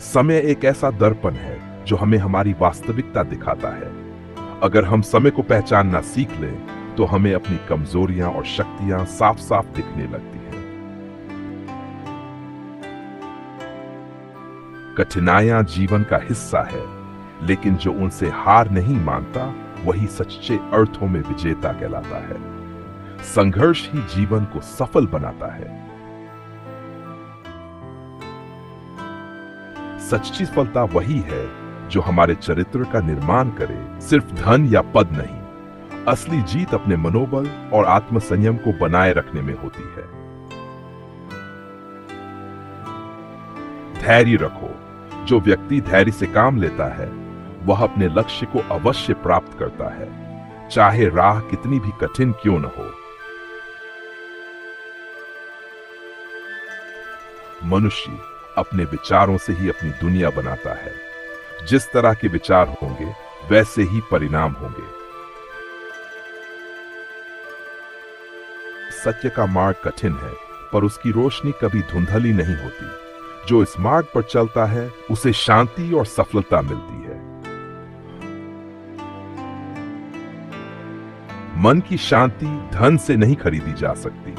समय एक ऐसा दर्पण है जो हमें हमारी वास्तविकता दिखाता है। अगर हम समय को पहचानना सीख लें तो हमें अपनी कमजोरियां और शक्तियां साफ साफ दिखने लगती हैं। कठिनाइयां जीवन का हिस्सा है, लेकिन जो उनसे हार नहीं मानता वही सच्चे अर्थों में विजेता कहलाता है। संघर्ष ही जीवन को सफल बनाता है। सच्ची सफलता वही है जो हमारे चरित्र का निर्माण करे, सिर्फ धन या पद नहीं। असली जीत अपने मनोबल और आत्मसंयम को बनाए रखने में होती है। धैर्य रखो। जो व्यक्ति धैर्य से काम लेता है वह अपने लक्ष्य को अवश्य प्राप्त करता है, चाहे राह कितनी भी कठिन क्यों न हो। मनुष्य अपने विचारों से ही अपनी दुनिया बनाता है। जिस तरह के विचार होंगे वैसे ही परिणाम होंगे। सत्य का मार्ग कठिन है, पर उसकी रोशनी कभी धुंधली नहीं होती। जो इस मार्ग पर चलता है उसे शांति और सफलता मिलती है। मन की शांति धन से नहीं खरीदी जा सकती।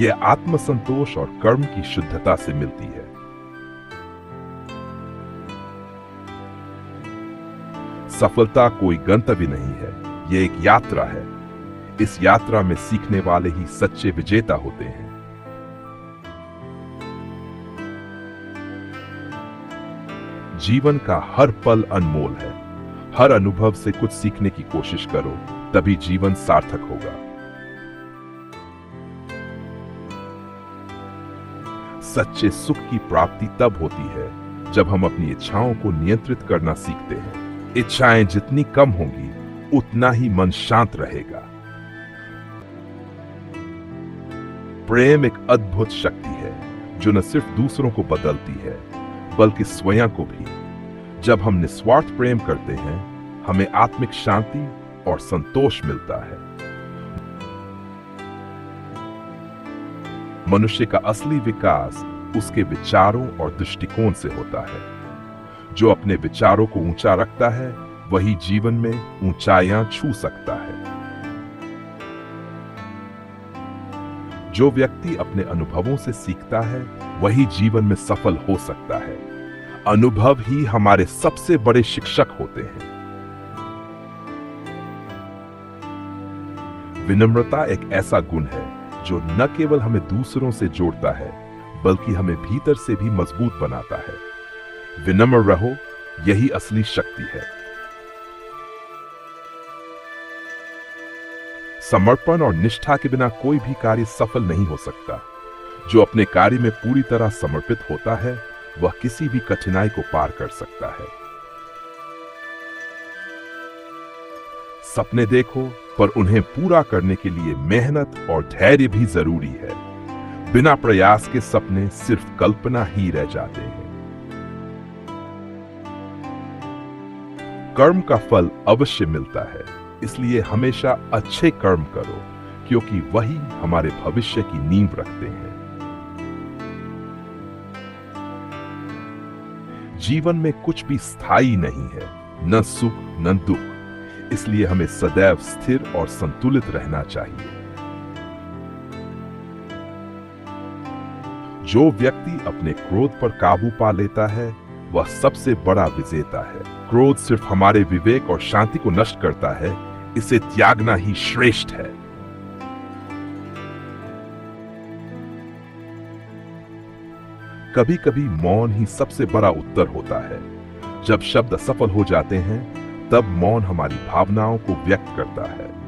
यह आत्मसंतोष और कर्म की शुद्धता से मिलती है। सफलता कोई गंतव्य नहीं है, यह एक यात्रा है। इस यात्रा में सीखने वाले ही सच्चे विजेता होते हैं। जीवन का हर पल अनमोल है। हर अनुभव से कुछ सीखने की कोशिश करो, तभी जीवन सार्थक होगा। सच्चे सुख की प्राप्ति तब होती है जब हम अपनी इच्छाओं को नियंत्रित करना सीखते हैं। इच्छाएं जितनी कम होंगी उतना ही मन शांत रहेगा। प्रेम एक अद्भुत शक्ति है जो न सिर्फ दूसरों को बदलती है बल्कि स्वयं को भी। जब हम निस्वार्थ प्रेम करते हैं हमें आत्मिक शांति और संतोष मिलता है। मनुष्य का असली विकास उसके विचारों और दृष्टिकोण से होता है। जो अपने विचारों को ऊंचा रखता है वही जीवन में ऊंचाइयां छू सकता है। जो व्यक्ति अपने अनुभवों से सीखता है वही जीवन में सफल हो सकता है। अनुभव ही हमारे सबसे बड़े शिक्षक होते हैं। विनम्रता एक ऐसा गुण है जो न केवल हमें दूसरों से जोड़ता है बल्कि हमें भीतर से भी मजबूत बनाता है। विनम्र रहो, यही असली शक्ति है। समर्पण और निष्ठा के बिना कोई भी कार्य सफल नहीं हो सकता। जो अपने कार्य में पूरी तरह समर्पित होता है वह किसी भी कठिनाई को पार कर सकता है। सपने देखो, पर उन्हें पूरा करने के लिए मेहनत और धैर्य भी जरूरी है। बिना प्रयास के सपने सिर्फ कल्पना ही रह जाते हैं। कर्म का फल अवश्य मिलता है, इसलिए हमेशा अच्छे कर्म करो, क्योंकि वही हमारे भविष्य की नींव रखते हैं। जीवन में कुछ भी स्थायी नहीं है, न सुख न दुख। इसलिए हमें सदैव स्थिर और संतुलित रहना चाहिए। जो व्यक्ति अपने क्रोध पर काबू पा लेता है वह सबसे बड़ा विजेता है। क्रोध सिर्फ हमारे विवेक और शांति को नष्ट करता है, इसे त्यागना ही श्रेष्ठ है। कभी कभी मौन ही सबसे बड़ा उत्तर होता है। जब शब्द असफल हो जाते हैं तब मौन हमारी भावनाओं को व्यक्त करता है।